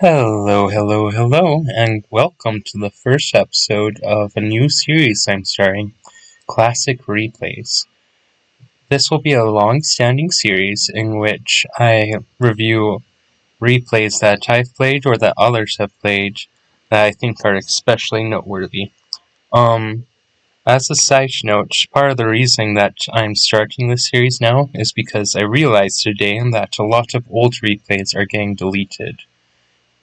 Hello, and welcome to the first episode of a new series I'm starting, Classic Replays. This will be a long-standing series in which I review replays that I've played or that others have played that I think are especially noteworthy. As a side note, part of the reason that I'm starting this series now is because I realized today that a lot of old replays are getting deleted.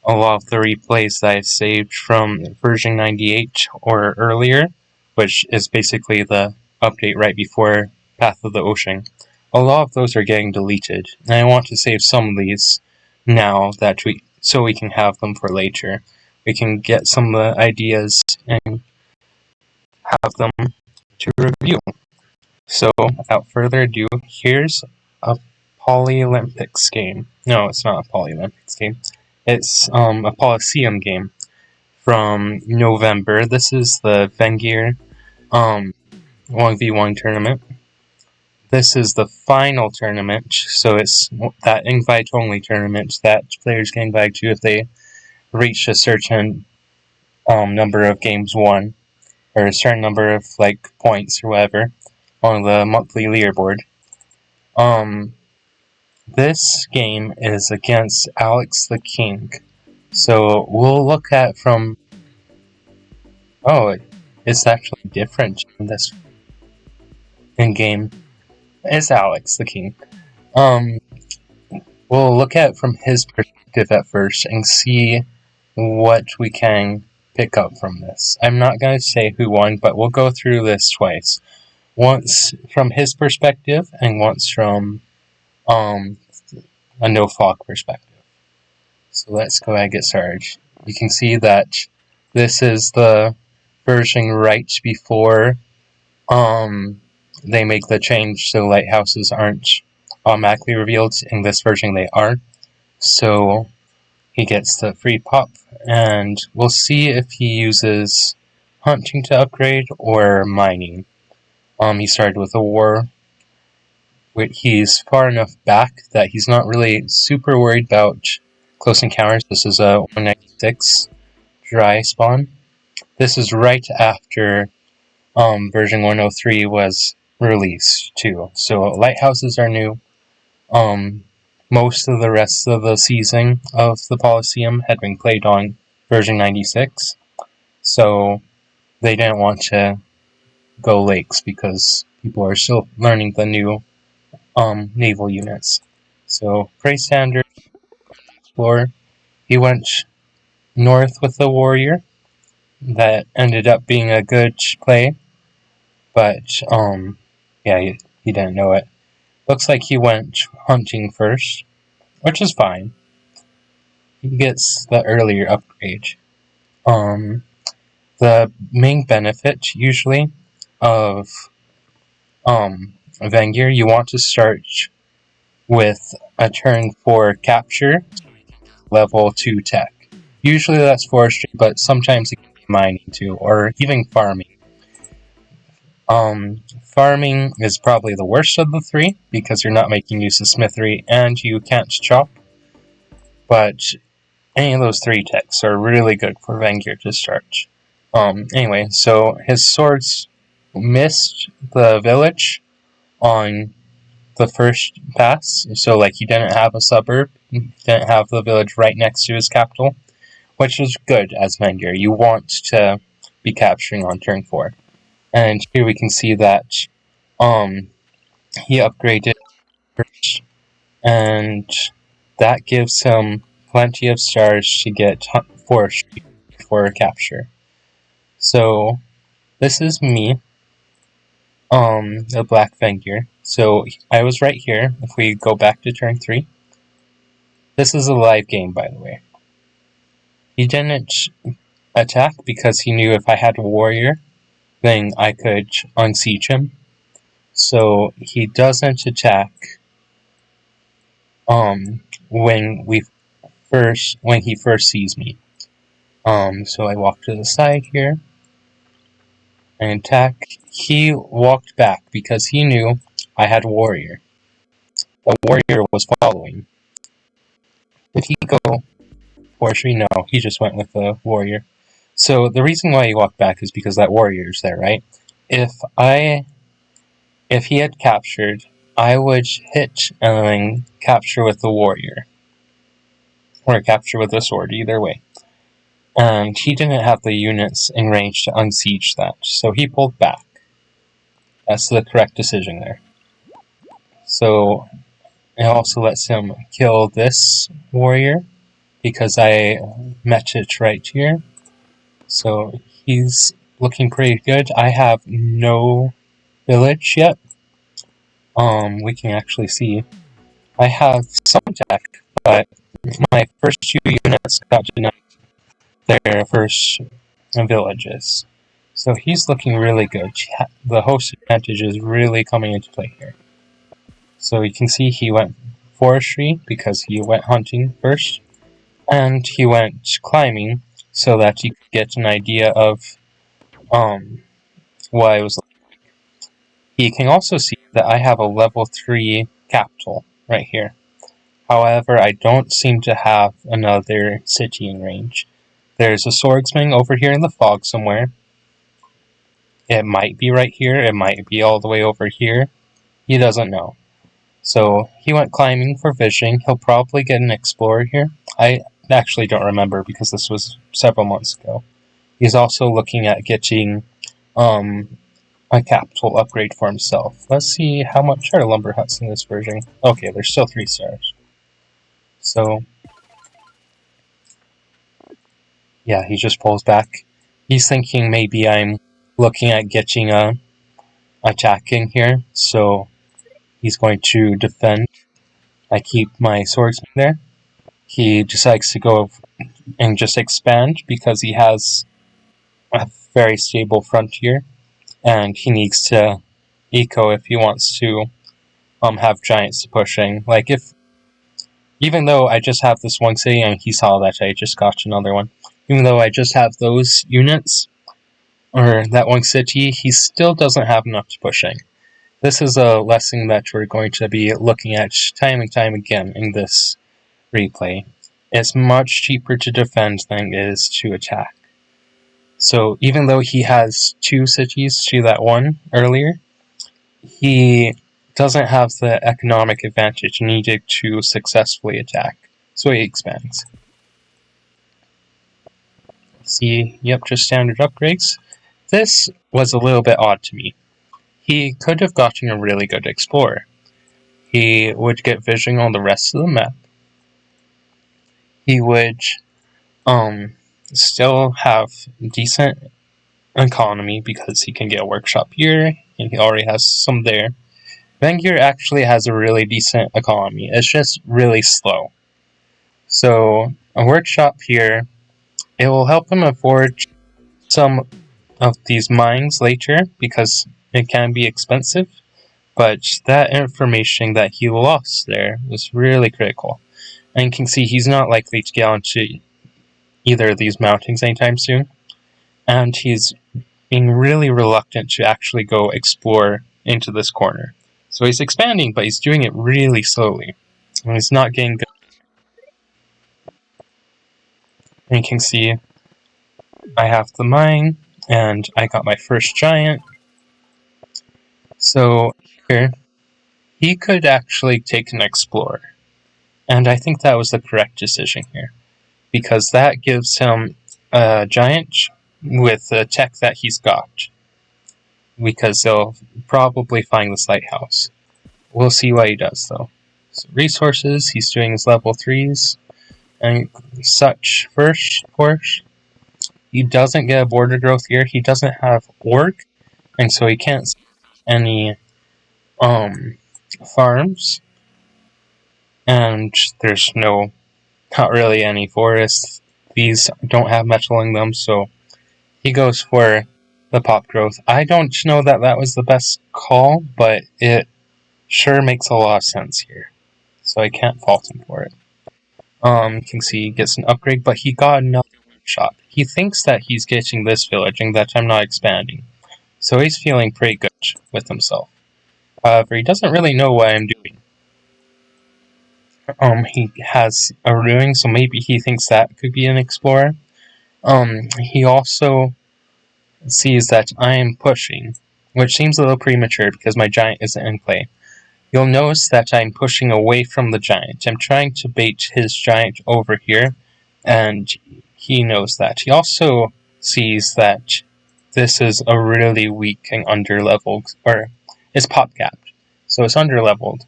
A lot of the replays that I've saved from version 98 or earlier, which is basically the update right before Path of the Ocean, a lot of those are getting deleted, and I want to save some of these now so we can have them for later. We can get some of the ideas and have them to review. So, without further ado, here's a Polylympics game. No, it's not a Polylympics game. It's a Polysseum game from November. This is the Vengear 1v1 tournament. This is the final tournament, so it's that invite-only tournament that players can invite to if they reach a certain number of games won, or a certain number of points or whatever on the monthly leaderboard. This game is against Alex3King. So we'll look at from... Oh, it's actually different in this in-game. It's Alex3King. We'll look at from his perspective at first and see what we can pick up from this. I'm not going to say who won, but we'll go through this twice. Once from his perspective and once from a no-fog perspective. So let's go ahead and get started. You can see that this is the version right before they make the change so lighthouses aren't automatically revealed. In this version they are. So he gets the free pop, and we'll see if he uses hunting to upgrade or mining. He started with a war. He's far enough back that he's not really super worried about close encounters. This is a 196 dry spawn. This is right after version 103 was released too. So lighthouses are new. Most of the rest of the season of the Polysseum had been played on version 96. So they didn't want to go lakes because people are still learning the new naval units. So pretty standard explore. He went north with the warrior. That ended up being a good play, but yeah, he didn't know it. Looks like he went hunting first, which is fine. He gets the earlier upgrade. The main benefit usually of Vangear, you want to start with a turn 4 capture, level 2 tech. Usually that's forestry, but sometimes it can be mining too, or even farming. Farming is probably the worst of the three, because you're not making use of smithery and you can't chop. But any of those three techs are really good for Vangear to start. Anyway, so his swords missed the village on the first pass, so he didn't have a suburb, he didn't have the village right next to his capital, which is good as Vangear. You want to be capturing on turn 4. And here we can see that he upgraded first, and that gives him plenty of stars to get forestry for capture. So this is me, the Black Vangear. So I was right here. If we go back to turn 3, this is a live game, by the way. He didn't attack because he knew if I had a warrior, then I could unsiege him. So he doesn't attack when he first sees me. So I walk to the side here and attack. He walked back because he knew I had a warrior. The warrior was following. Did he go forestry? No, he just went with the warrior. So the reason why he walked back is because that warrior's there, right? If he had captured, I would hit and then capture with the warrior. Or capture with the sword, either way. And he didn't have the units in range to unsiege that, so he pulled back. That's the correct decision there. So it also lets him kill this warrior, because I met it right here. So he's looking pretty good. I have no village yet. We can actually see. I have some tech, but my first two units got denied their first villages. So he's looking really good. The host advantage is really coming into play here. So you can see he went forestry because he went hunting first, and he went climbing so that he could get an idea of what I was. You can also see that I have a level 3 capital right here. However, I don't seem to have another city in range. There's a swordsman over here in the fog somewhere. It might be right here, it might be all the way over here. He doesn't know. So he went climbing for fishing. He'll probably get an explorer here. I actually don't remember because this was several months ago. He's also looking at getting a capital upgrade for himself. Let's see how much are lumber huts in this version. Okay, there's still 3 stars. So yeah, he just pulls back. He's thinking maybe I'm looking at getting a attack in here, so he's going to defend. I keep my swordsman there. He decides to go and just expand because he has a very stable frontier, and he needs to eco if he wants to have giants to push in. Like, if even though I just have this one city, and he saw that I just got another one, even though I just have those units, or that one city, he still doesn't have enough to push in. This is a lesson that we're going to be looking at time and time again in this replay. It's much cheaper to defend than it is to attack. So even though he has 2 cities to that one earlier, he doesn't have the economic advantage needed to successfully attack. So he expands. See, yep, just standard upgrades. This was a little bit odd to me. He could have gotten a really good explorer. He would get vision on the rest of the map. He would still have decent economy because he can get a workshop here, and he already has some there. Vengir actually has a really decent economy. It's just really slow. So a workshop here, it will help him afford some of these mines later because it can be expensive. But that information that he lost there was really critical. And you can see he's not likely to get onto either of these mountains anytime soon. And he's being really reluctant to actually go explore into this corner. So he's expanding, but he's doing it really slowly. And he's not getting good. And you can see I have the mine, and I got my first giant. So here, he could actually take an explorer. And I think that was the correct decision here, because that gives him a giant with the tech that he's got, because they'll probably find this lighthouse. We'll see what he does, though. So resources, he's doing his level 3s and such first, of course. He doesn't get a border growth here. He doesn't have orc, and so he can't see any farms. And there's not really any forests. These don't have metal in them, so he goes for the pop growth. I don't know that that was the best call, but it sure makes a lot of sense here. So I can't fault him for it. You can see he gets an upgrade, but he got another workshop. He thinks that he's getting this village and that I'm not expanding. So he's feeling pretty good with himself. However, he doesn't really know what I'm doing. He has a ruin, so maybe he thinks that could be an explorer. He also sees that I am pushing, which seems a little premature because my giant isn't in play. You'll notice that I'm pushing away from the giant. I'm trying to bait his giant over here, and he knows that. He also sees that this is a really weak and underleveled, or it's pop capped, so it's underleveled.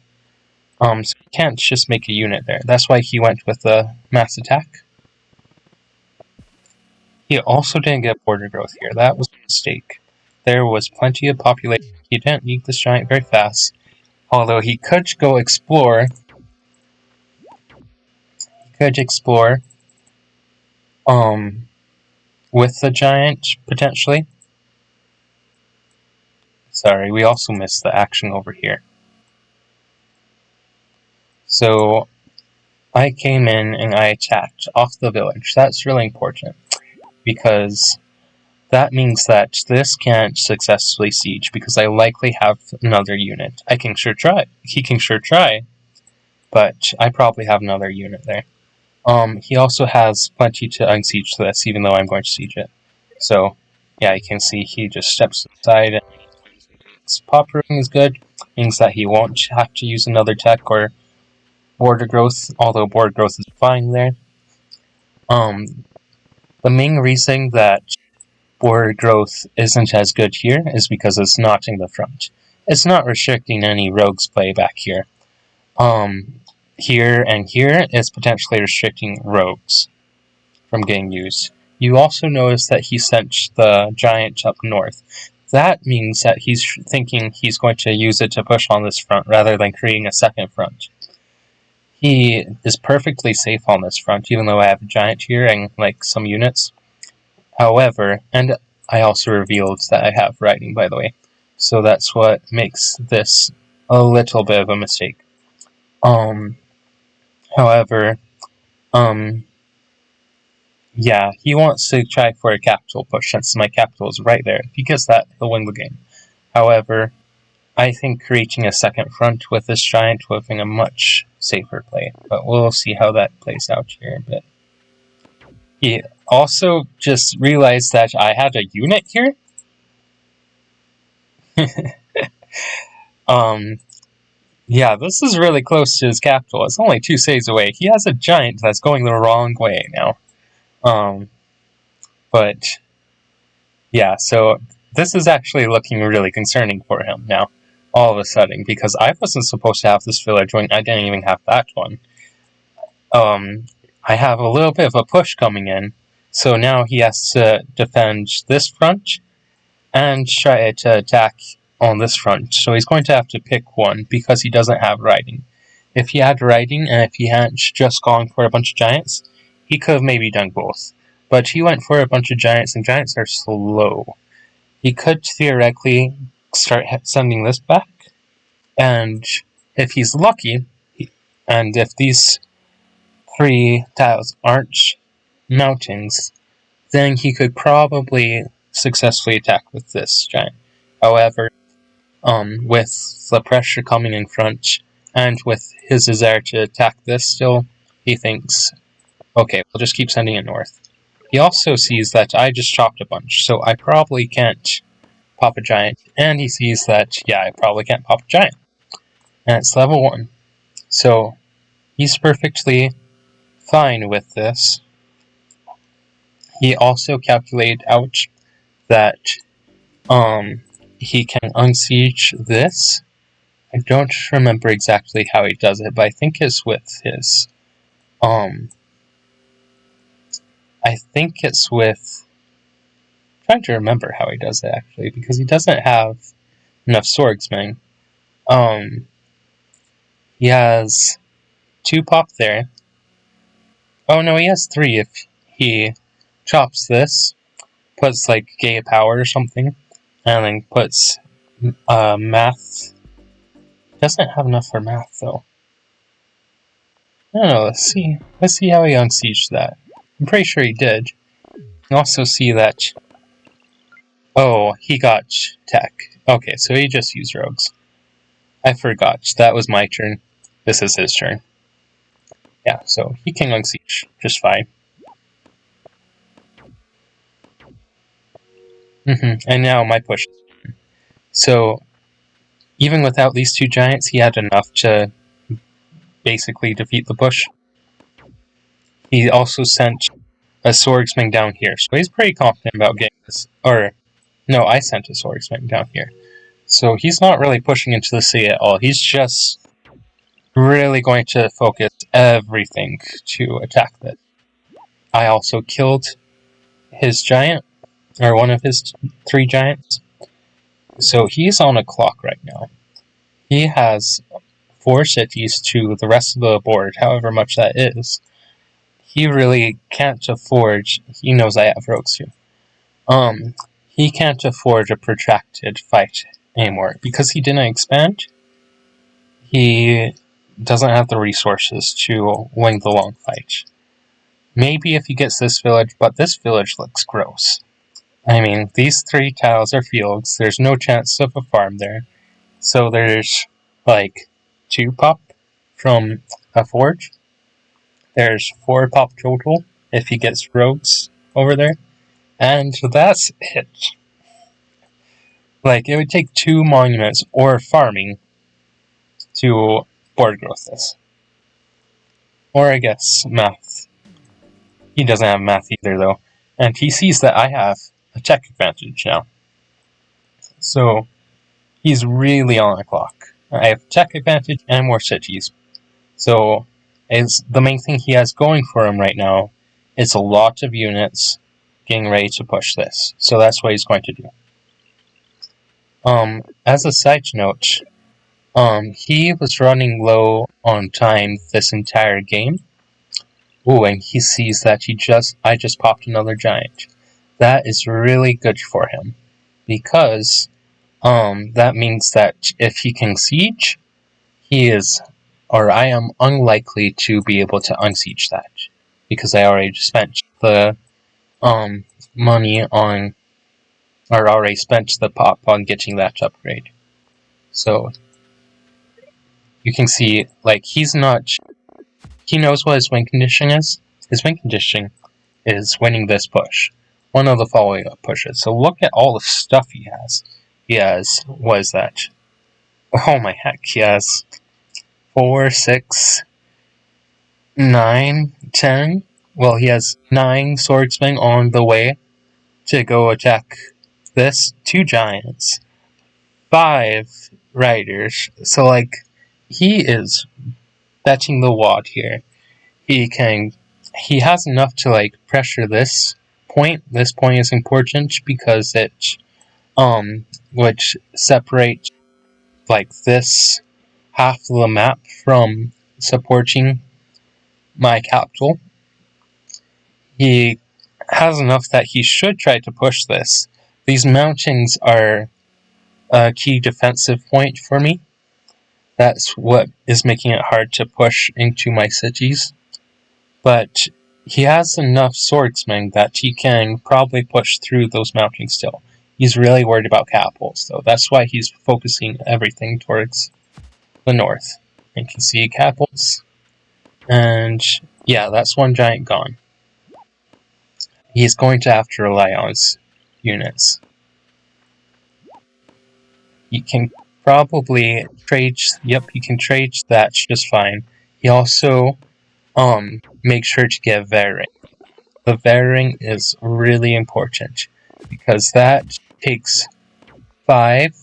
So he can't just make a unit there. That's why he went with the mass attack. He also didn't get border growth here. That was a mistake. There was plenty of population. He didn't need this giant very fast. Although he could go explore. He could explore with the giant, potentially. Sorry, we also missed the action over here. So I came in and I attacked off the village. That's really important because that means that this can't successfully siege because I likely have another unit. I can sure try. He can sure try, but I probably have another unit there. He also has plenty to unsiege this, even though I'm going to siege it. So, yeah, you can see he just steps aside and pop ring is good. Means that he won't have to use another tech or border growth, although border growth is fine there. The main reason that border growth isn't as good here is because it's not in the front. It's not restricting any rogues play back here. Here and here is potentially restricting rogues from getting used. You also notice that he sent the giant up north. That means that he's thinking he's going to use it to push on this front rather than creating a second front. He is perfectly safe on this front, even though I have a giant here and like some units. However, and I also revealed that I have writing, by the way, so that's what makes this a little bit of a mistake. However, yeah, he wants to try for a capital push since my capital is right there. If he gets that, he'll win the game. However, I think creating a second front with this giant would have been a much safer play, but we'll see how that plays out here a bit. He also just realized that I had a unit here. Yeah, this is really close to his capital. It's only 2 saves away. He has a giant that's going the wrong way now. But yeah, so this is actually looking really concerning for him now, all of a sudden, because I wasn't supposed to have this village when I didn't even have that one. I have a little bit of a push coming in, so now he has to defend this front and try to attack on this front. So he's going to have to pick one because he doesn't have riding. If he had riding and if he hadn't just gone for a bunch of giants, he could have maybe done both. But he went for a bunch of giants, and giants are slow. He could theoretically start sending this back, and if he's lucky, and if these 3 tiles aren't mountains, then he could probably successfully attack with this giant. However, with the pressure coming in front, and with his desire to attack this still, he thinks, okay, we'll just keep sending it north. He also sees that I just chopped a bunch, so I probably can't pop a giant, and he sees that, yeah, I probably can't pop a giant. And it's level 1. So, he's perfectly fine with this. He also calculated out that, he can unsiege this. I don't remember exactly how he does it, but I think it's with his, I think it's with, I'm trying to remember how he does it actually, because he doesn't have enough swordsmen. He has 2 pop there. Oh no, he has 3 if he chops this, puts like Gay Power or something, and then puts math. Doesn't have enough for math though. I don't know, let's see how he unsieged that. I'm pretty sure he did. You can also see that, oh, he got tech. Okay, so he just used rogues. I forgot, that was my turn. This is his turn. Yeah, so he can unsiege just fine. And now my push. So even without these two giants, he had enough to basically defeat the push. He also sent a swordsman down here, so he's pretty confident about getting this. Or, no, I sent a swordsman down here. So he's not really pushing into the city at all. He's just really going to focus everything to attack this. I also killed his giant, or one of his 3 giants. So he's on a clock right now. He has 4 cities to the rest of the board, however much that is. He really can't afford. He knows I have rogues too. He can't afford a protracted fight anymore because he didn't expand. He doesn't have the resources to win the long fight. Maybe if he gets this village, but this village looks gross. I mean, these 3 tiles are fields. There's no chance of a farm there. So there's like 2 pop from a forge. There's 4 pop total if he gets rogues over there. And that's it. Like, it would take 2 monuments or farming to board growth this. Or I guess math. He doesn't have math either though. And he sees that I have a tech advantage now. So he's really on the clock. I have tech advantage and more cities. So the main thing he has going for him right now is a lot of units getting ready to push this. So that's what he's going to do. As a side note, he was running low on time this entire game. Ooh, and he sees that I just popped another giant. That is really good for him. Because, that means that if he can siege, I am unlikely to be able to unsiege that. Because I already spent the, money on, or already spent the pop on getting that upgrade. So, you can see, like, he knows what his win condition is. His win condition is winning this push. One of the following up pushes. So look at all the stuff he has. He has, what is that? Oh my heck, he has 4, 6, 9, 10. Well, he has 9 swordsmen on the way to go attack this, 2 giants, 5 riders. So, like, he is betting the wad here. He has enough to, like, pressure this point. This point is important because it, would separate, like, this half of the map from supporting my capital. He has enough that he should try to push this. These mountains are a key defensive point for me. That's what is making it hard to push into my cities. But he has enough swordsmen that he can probably push through those mountains still. He's really worried about capitals, though. That's why he's focusing everything towards the north. You can see capitals. And yeah, that's 1 giant gone. He's going to have to rely on his units. He can probably trade. Yep, he can trade that just fine. He also make sure to get Varing. The Varing is really important because that takes 5.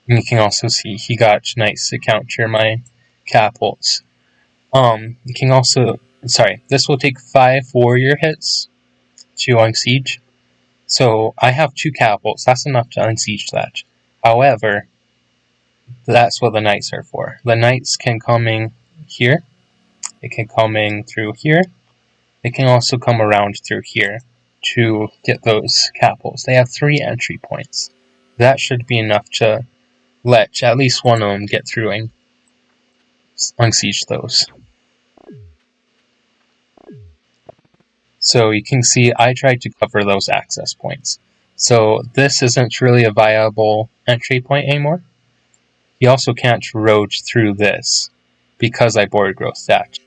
And you can also see he got knights to counter my capitals. You can also this will take 5 warrior hits to unsiege. So I have 2 capitals. That's enough to unsiege that. However, that's what the knights are for. The knights can come in here. They can come in through here. They can also come around through here to get those capitals. They have 3 entry points. That should be enough to let at least one of them get through and unsiege those. So you can see I tried to cover those access points. So this isn't really a viable entry point anymore. You also can't road through this because I board growth that.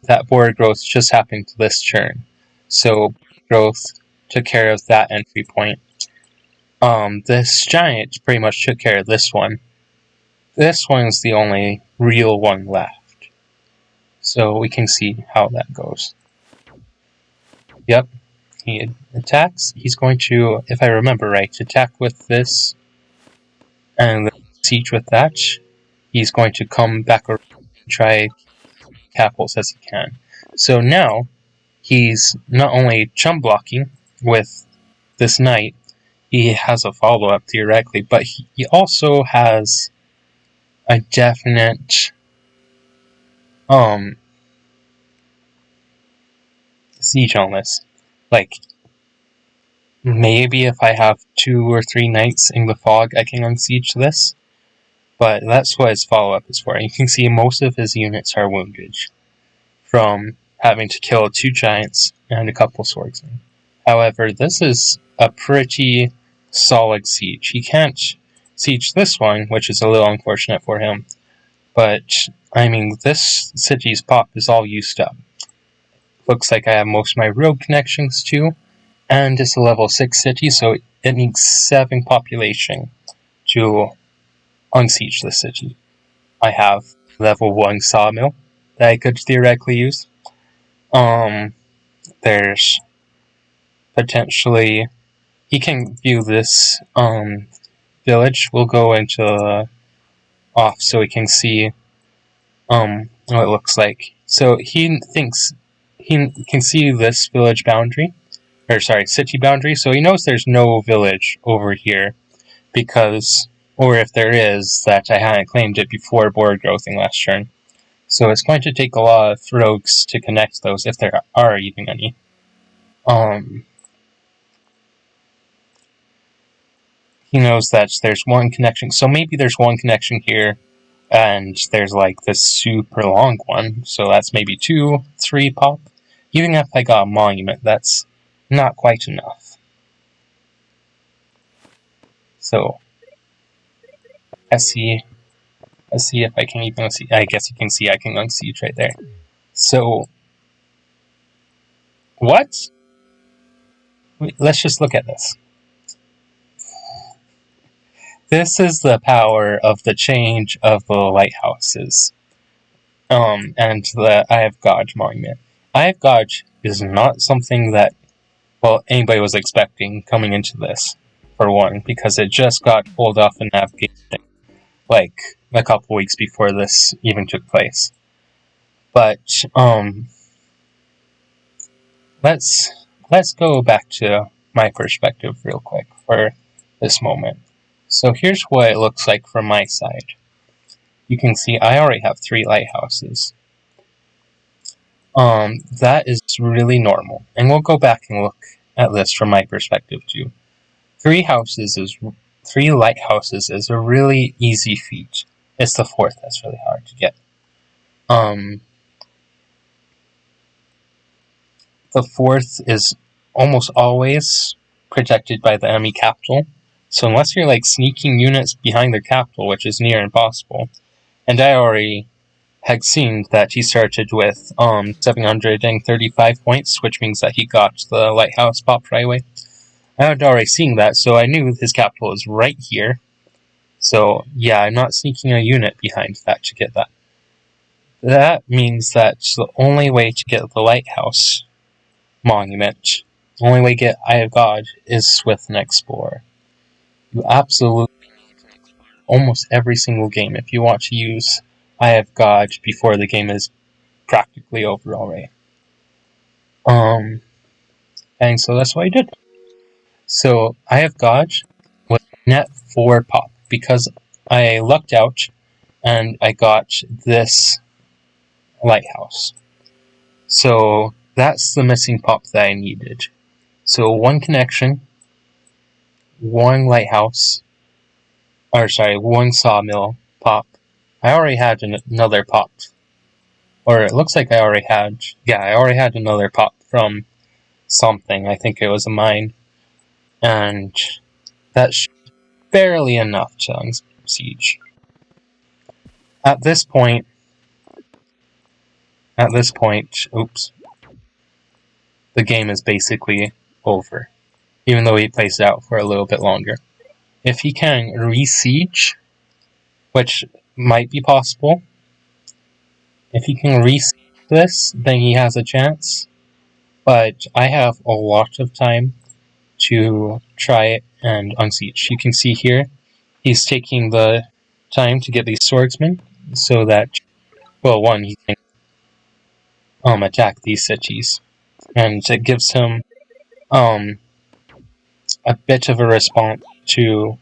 that board growth just happened this turn. So growth took care of that entry point. This giant pretty much took care of this one. This one's the only real one left. So we can see how that goes. Yep, he attacks. He's going to, if I remember right, attack with this and siege with that. He's going to come back around and try capitals as he can. So now he's not only chum blocking with this knight, he has a follow-up theoretically, but he also has a definite siege on this. Like, maybe if I have 2 or 3 knights in the fog, I can unsiege this. But that's what his follow-up is for. And you can see most of his units are wounded from having to kill 2 giants and a couple swordsmen. However, this is a pretty solid siege. He can't siege this one, which is a little unfortunate for him. But, I mean, this city's pop is all used up. Looks like I have most of my road connections too. And it's a level 6 city, so it needs 7 population to unsiege the city. I have level 1 sawmill that I could theoretically use. There's potentially... He can view this village. We'll go into off so we can see what it looks like. So he thinks he can see this village boundary, or sorry, city boundary, so he knows there's no village over here, because, or if there is, that I hadn't claimed it before board growthing last turn. So it's going to take a lot of rogues to connect those, if there are even any. He knows that there's one connection, so maybe there's one connection here, and there's like this super long one, so that's maybe 2, 3 pop. Even if I got a monument, that's not quite enough. So, let's see if I can even see. I guess you can see I can unsiege right there. So, what? Let's just look at this. This is the power of the change of the lighthouses. And the I Have God monument. I Have God is not something that, well, anybody was expecting coming into this, for one, because it just got pulled off the navigation, like, a couple weeks before this even took place. But, let's go back to my perspective real quick for this moment. So here's what it looks like from my side. You can see I already have 3 lighthouses. That is really normal. And we'll go back and look at this from my perspective too. 3 lighthouses is a really easy feat. It's the 4th that's really hard to get. The 4th is almost always protected by the enemy capital. So unless you're like sneaking units behind their capital, which is near impossible, and I already had seen that he started with 735 points, which means that he got the lighthouse popped right away. I had already seen that, so I knew his capital is right here. So yeah, I'm not sneaking a unit behind that to get that. That means that the only way to get the lighthouse monument, the only way to get Eye of God, is with an explorer. You absolutely need an explorer almost every single game if you want to use Eye of God before the game is practically over already. And so that's what I did. So Eye of God was net 4 pop because I lucked out and I got this lighthouse. So that's the missing pop that I needed. So 1 connection, 1 lighthouse, 1 sawmill pop. I already had another pop. Or it looks like I already had another pop from something. I think it was a mine. And that's barely enough to unsiege. At this point, at this point, the game is basically over, even though he plays it out for a little bit longer. If he can re-siege, which might be possible, if he can re-siege this, then he has a chance. But I have a lot of time to try it and unsiege. You can see here, he's taking the time to get these swordsmen so that, well, one, he can attack these cities. And it gives him a bit of a response to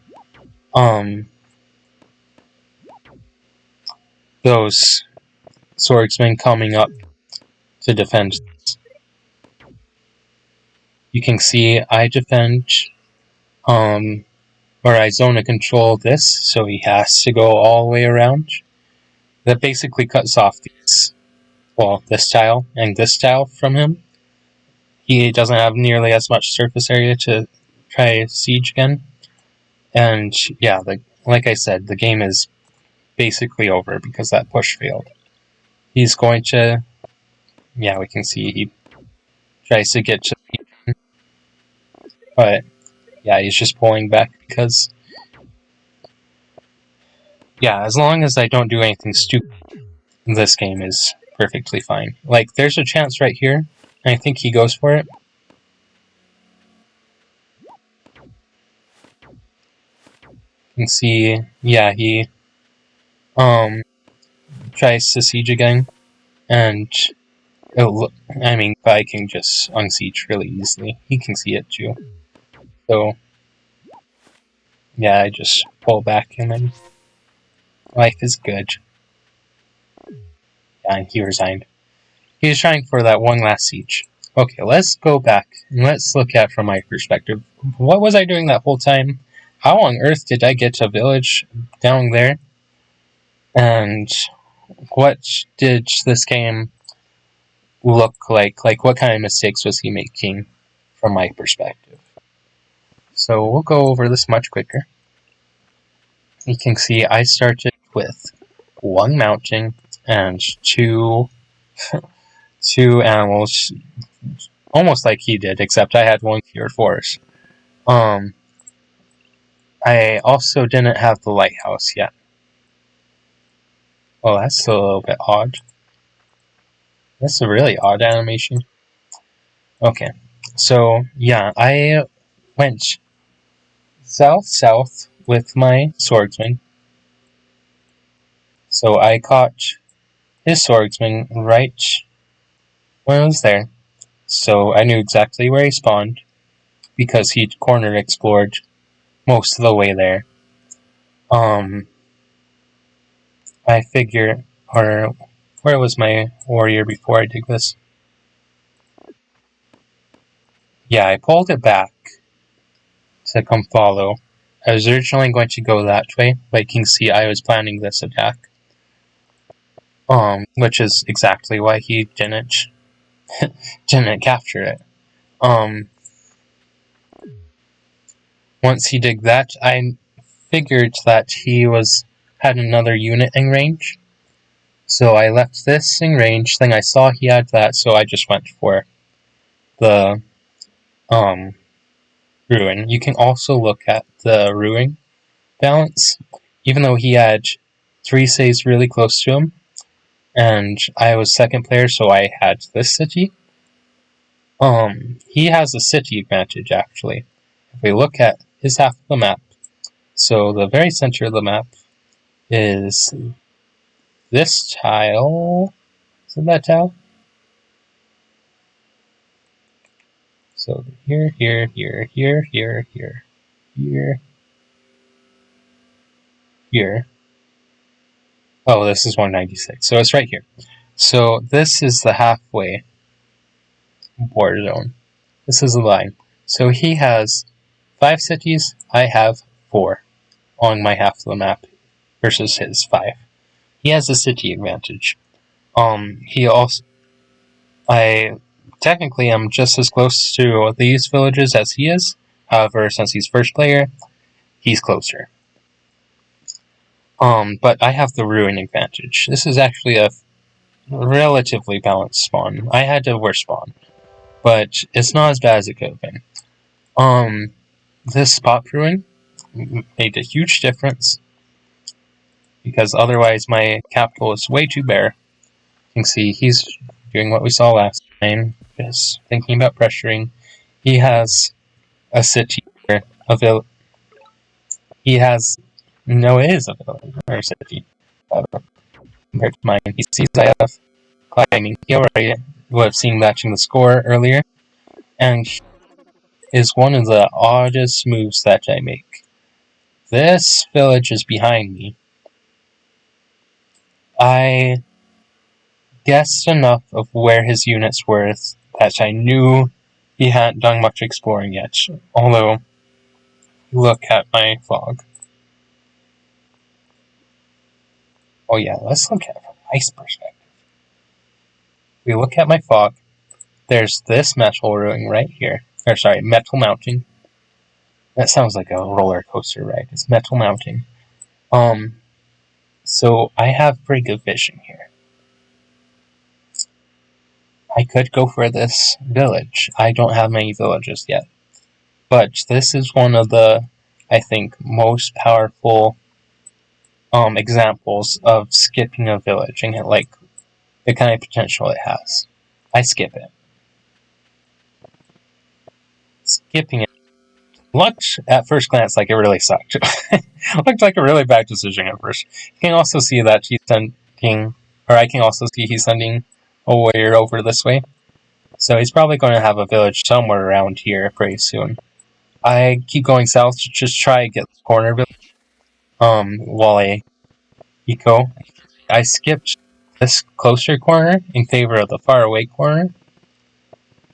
those swordsmen coming up to defend. You can see I defend, or I zone control this, so he has to go all the way around. That basically cuts off these, well, this tile and this tile from him. He doesn't have nearly as much surface area to try siege again. And yeah, like I said, the game is basically over because that push failed. He's going to, yeah, we can see he tries to get to, but yeah, he's just pulling back because, yeah, as long as I don't do anything stupid, this game is perfectly fine. Like, there's a chance right here, and I think he goes for it. You can see, yeah, he tries to siege again, and I mean, I can just unsiege really easily. He can see it too. So, yeah, I just pull back and then life is good. Yeah, and he resigned. He was trying for that one last siege. Okay, let's go back and let's look at from my perspective. What was I doing that whole time? How on earth did I get to a village down there? And what did this game look like? Like, what kind of mistakes was he making from my perspective? So we'll go over this much quicker. You can see I started with one mountain and two animals, almost like he did, except I had one cured forest. I also didn't have the lighthouse yet. Oh, that's a little bit odd. That's a really odd animation. Okay, so yeah, I went south with my swordsman. So I caught his swordsman right when I was there. So I knew exactly where he spawned because he'd corner explored most of the way there. I figure, or where was my warrior before I did this? Yeah, I pulled it back to come follow. I was originally going to go that way, but you can see I was planning this attack. Which is exactly why he didn't capture it. Once he did that, I figured that he had another unit in range. So I left this in range, then I saw he had that, so I just went for the ruin. You can also look at the ruin balance. Even though he had 3 saves really close to him, and I was second player, so I had this city. He has a city advantage, actually. If we look at his half of the map, so the very center of the map is this tile. Is it that tile? So here, here. Oh, this is 196, so it's right here. So this is the halfway border zone. This is the line. So he has 5 cities, I have 4 on my half of the map versus his 5. He has a city advantage. He also, I technically am just as close to these villages as he is. However, since he's first player, he's closer. But I have the ruin advantage. This is actually a relatively balanced spawn. I had a worse spawn, but it's not as bad as it could have been. This spot brewing made a huge difference because otherwise my capital is way too bare. You can see he's doing what we saw last time, just thinking about pressuring. He has a city here, he has, no, it is a village, or a city, compared to mine. He sees I have climbing. He already would have seen matching the score earlier, and is one of the oddest moves that I make. This village is behind me. I guessed enough of where his units were that I knew he hadn't done much exploring yet, although, look at my fog. Oh yeah, let's look at it from a nice perspective. We look at my fog, there's this metal ruin right here. Or sorry, metal mounting. That sounds like a roller coaster ride. It's metal mounting. So I have pretty good vision here. I could go for this village. I don't have many villages yet. But this is one of the, I think, most powerful examples of skipping a village and like the kind of potential it has. I skip it. Skipping it looked at first glance like it really sucked. Looked like a really bad decision at first. You can also see that he's sending, or I can also see he's sending a warrior over this way. So he's probably going to have a village somewhere around here pretty soon. I keep going south to just try to get the corner village. While I eco, I skipped this closer corner in favor of the far away corner.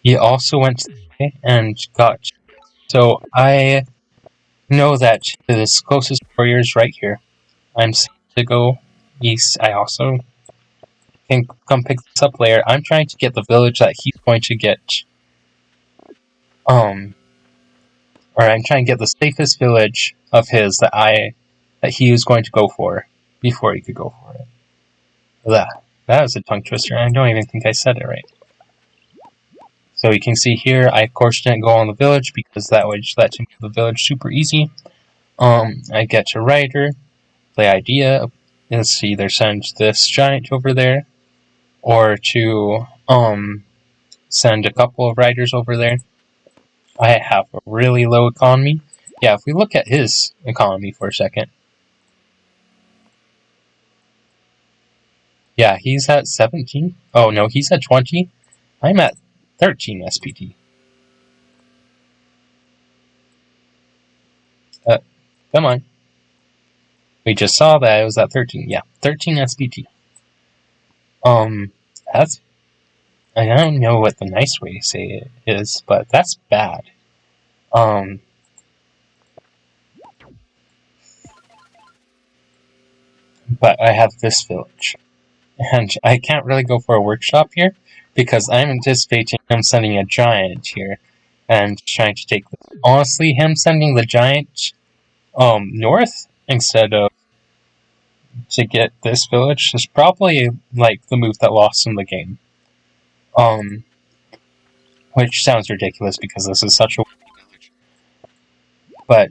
He also went to the way and got. So I know that his closest warrior is right here. I'm to go east. I also can come pick this up later. I'm trying to get the village that he's going to get. Or I'm trying to get the safest village of his that he was going to go for before he could go for it. That was a tongue twister. I don't even think I said it right. So you can see here, I of course didn't go on the village because that would just let him do the village super easy. I get to Rider. The idea is to either send this giant over there, or to send a couple of riders over there. I have a really low economy. Yeah, if we look at his economy for a second. Yeah, he's at 17. Oh no, he's at 20. I'm at 13 SPT. Come on. We just saw that it was at 13. Yeah, 13 SPT. That's... I don't know what the nice way to say it is, but that's bad. But I have this village. And I can't really go for a workshop here, because I'm anticipating him sending a giant here, and trying to take this. Honestly, him sending the giant, north, instead of to get this village, is probably, like, the move that lost him the game. Which sounds ridiculous, because this is such a village. But,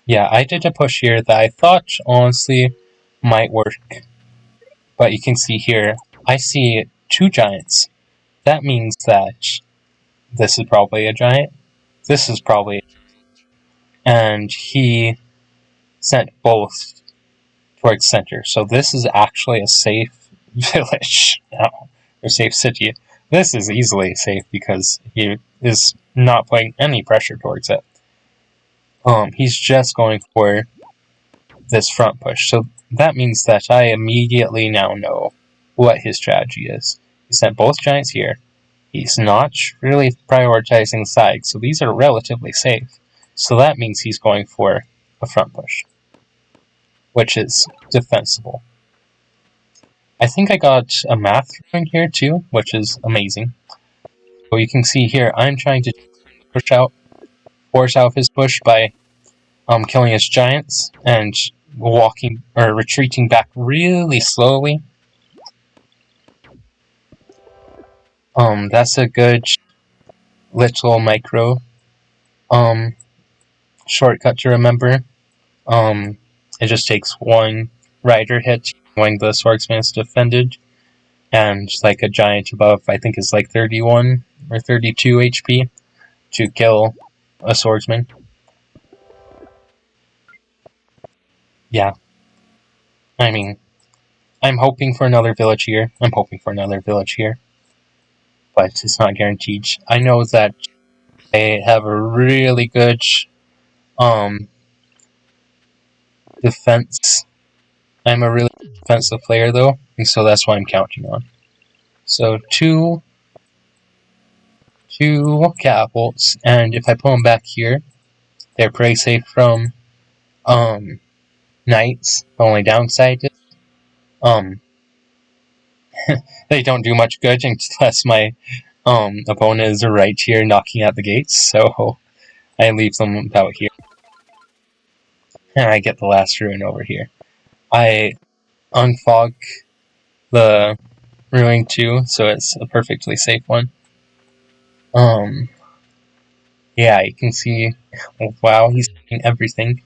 yeah, I did a push here that I thought, honestly, might work. But you can see here, I see 2 giants. That means that this is probably a giant. This is probably... And he sent both towards center. So this is actually a safe village now. Or safe city. This is easily safe because he is not putting any pressure towards it. He's just going for this front push. So that means that I immediately now know what his strategy is. He sent both giants here. He's not really prioritizing the sides, so these are relatively safe. So that means he's going for a front push, which is defensible. I think I got a math in here too, which is amazing. So you can see here, I'm trying to force out his push by killing his giants and walking or retreating back really slowly. That's a good little micro shortcut to remember. It just takes one rider hit when the swordsman is defended, and like a giant above, I think is like 31 or 32 HP to kill a swordsman. Yeah, I mean, I'm hoping for another village here. But it's not guaranteed. I know that they have a really good um defense. I'm a really defensive player though, and so that's what I'm counting on. So two catapults, and if I put them back here, they're pretty safe from knights. The only downside is they don't do much good unless my opponent is right here knocking at the gates, so I leave them about here. And I get the last ruin over here. I unfog the ruin too, so it's a perfectly safe one. Yeah, you can see, wow, he's doing everything.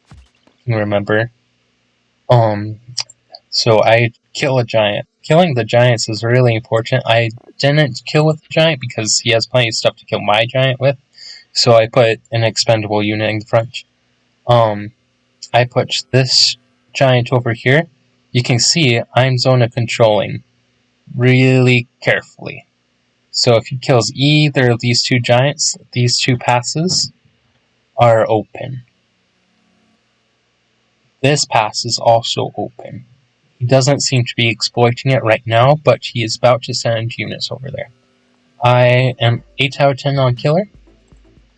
You can remember. So I kill a giant. Killing the giants is really important. I didn't kill with the giant because he has plenty of stuff to kill my giant with, so I put an expendable unit in the front. I put this giant over here. You can see I'm zona controlling really carefully. So if he kills either of these two giants, these two passes are open. This pass is also open. He doesn't seem to be exploiting it right now, but he is about to send units over there. I am 8 out of 10 on killer,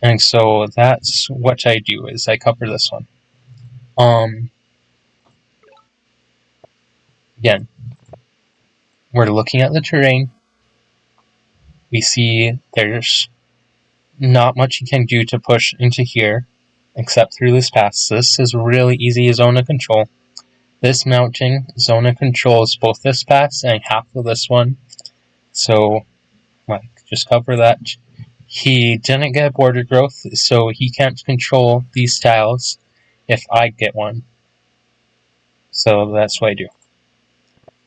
and so that's what I do, is I cover this one. Again, we're looking at the terrain. We see there's not much you can do to push into here, except through this pass. This is really easy zona control. This mounting zona controls both this pass and half of this one. So, like, just cover that. He didn't get border growth, so he can't control these tiles if I get one. So that's what I do.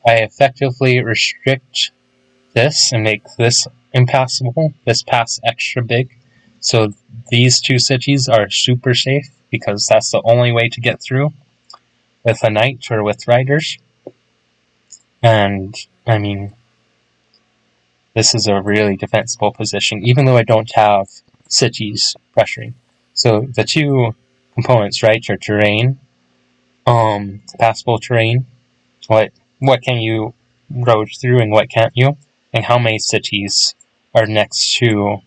I effectively restrict this and make this impassable, this pass extra big. So these two cities are super safe because that's the only way to get through with a knight or with riders. And, I mean, this is a really defensible position, even though I don't have cities pressuring. So the two components, right, are terrain, passable terrain, what can you road through and what can't you, and how many cities are next to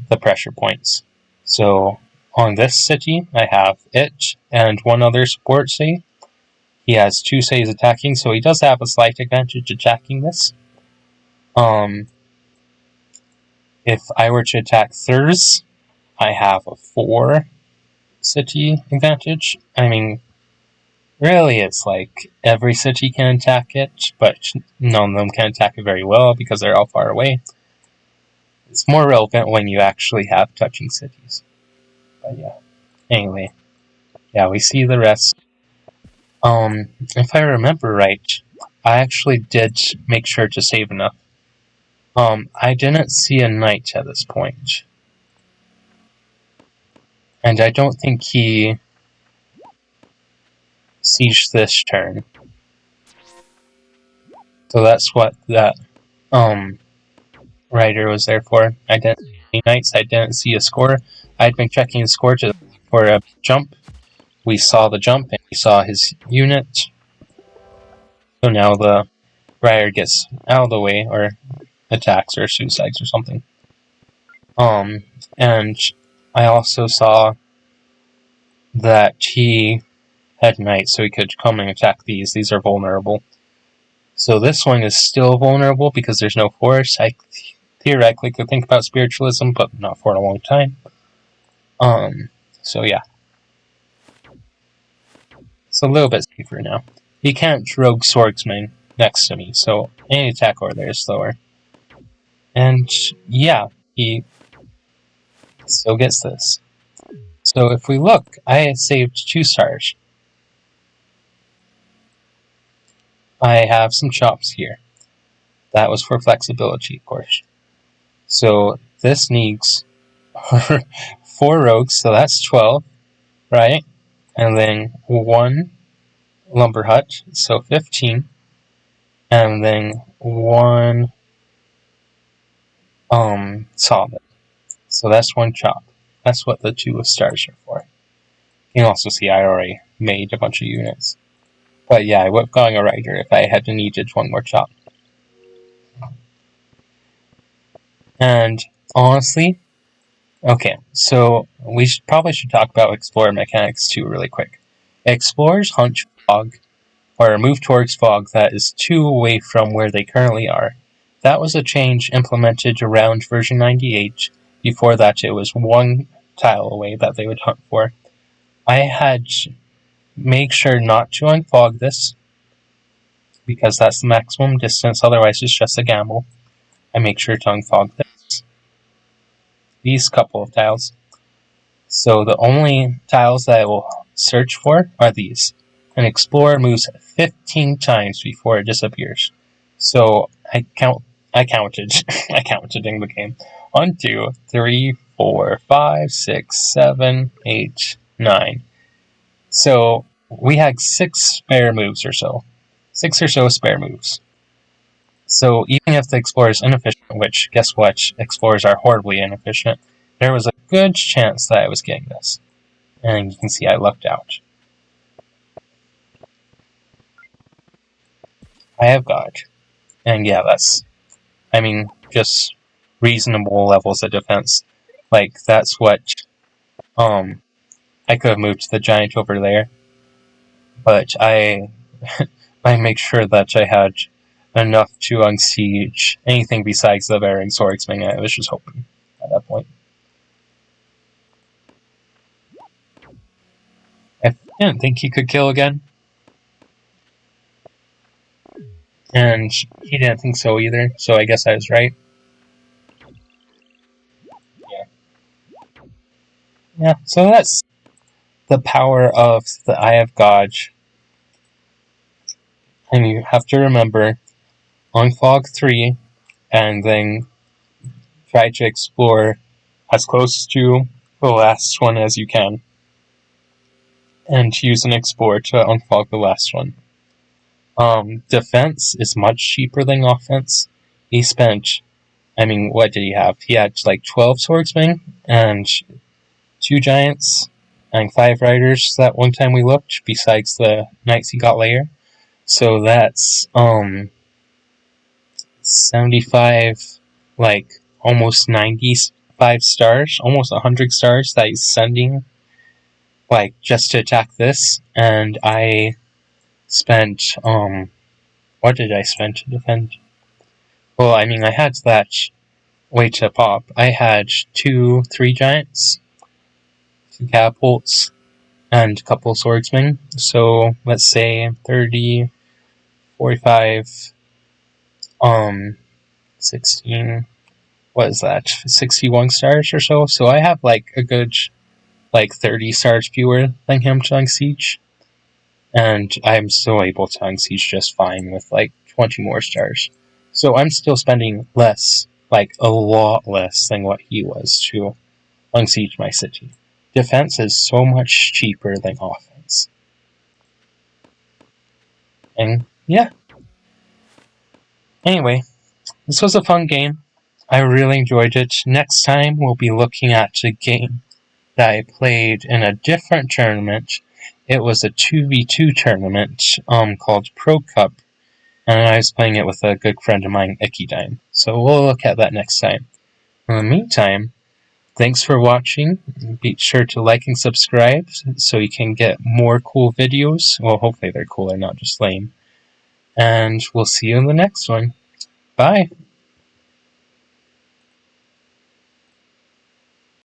the pressure points. So on this city, I have it and one other support city. He has two cities attacking, so he does have a slight advantage attacking this. If I were to attack Thurs, I have a 4 city advantage. I mean, really, it's like every city can attack it, but none of them can attack it very well because they're all far away. It's more relevant when you actually have touching cities. But yeah. Anyway, yeah, we see the rest. If I remember right, I actually did make sure to save enough. I didn't see a knight at this point. And I don't think he sieged this turn. So that's what that rider was there for. I didn't see any knights, I didn't see a score. I'd been checking the score for a jump. We saw the jump and we saw his unit. So now the rider gets out of the way, or attacks or suicides or something. And I also saw that he had knights, so he could come and attack these. These are vulnerable. So this one is still vulnerable because there's no force. I theoretically could think about spiritualism, but not for a long time. So yeah. It's a little bit safer now. He can't rogue swordsman next to me, so any attack over there is slower. And yeah, he still gets this. So if we look, I saved 2 stars. I have some chops here. That was for flexibility, of course. So this needs 4 rogues, so that's 12, right? And then 1 lumber hut, so 15. And then 1 solid. So that's 1 chop. That's what the 2 stars are for. You can also see I already made a bunch of units. But yeah, I would have gone a rider if I had needed 1 more chop. And honestly, okay, so we probably should talk about Explorer mechanics too really quick. Explorers hunt fog, or move towards fog that is 2 away from where they currently are. That was a change implemented around version 98. Before that, it was 1 tile away that they would hunt for. I had make sure not to unfog this, because that's the maximum distance, otherwise it's just a gamble. I make sure to unfog these couple of tiles. So the only tiles that I will search for are these. An explorer moves 15 times before it disappears. So I counted I counted in the game. 1, 2, 3, 4, 5, 6, 7, 8, 9. So we had 6 spare moves or so. 6 or so spare moves. So even if the explorer is inefficient, which guess what? Explorers are horribly inefficient, there was a good chance that I was getting this. And you can see I lucked out. I have God. And yeah, that's, just reasonable levels of defense. Like, that's what, I could have moved the giant over there. But I make sure that I had enough to unsiege anything besides the Bearing Swordsman. I was just hoping at that point. I didn't think he could kill again. And he didn't think so either, so I guess I was right. Yeah, so that's the power of the Eye of God. And you have to remember, on Fog 3, and then try to explore as close to the last one as you can. And use an explorer to unfog the last one. Defense is much cheaper than offense. He spent, what did he have? He had like 12 swordsmen and 2 giants and 5 riders that one time we looked, besides the knights he got later. So that's 75, like almost 95 stars, almost 100 stars that he's sending, like just to attack this. And I spent what did I spend to defend? Well, I had that way to pop. I had 2, 3 giants, 2 catapults, and a couple swordsmen. So let's say 30, 45, 16, what is that? 61 stars or so. So I have like a good 30 stars fewer than him to unsiege. And I'm still able to unsiege just fine with 20 more stars. So I'm still spending less, a lot less than what he was to unsiege my city. Defense is so much cheaper than offense. And yeah. Anyway, this was a fun game. I really enjoyed it. Next time we'll be looking at a game that I played in a different tournament. It was a 2v2 tournament called Pro Cup, and I was playing it with a good friend of mine, Ikidime. So we'll look at that next time. In the meantime, thanks for watching. Be sure to like and subscribe so you can get more cool videos. Well, hopefully they're cool and not just lame. And we'll see you in the next one. Bye!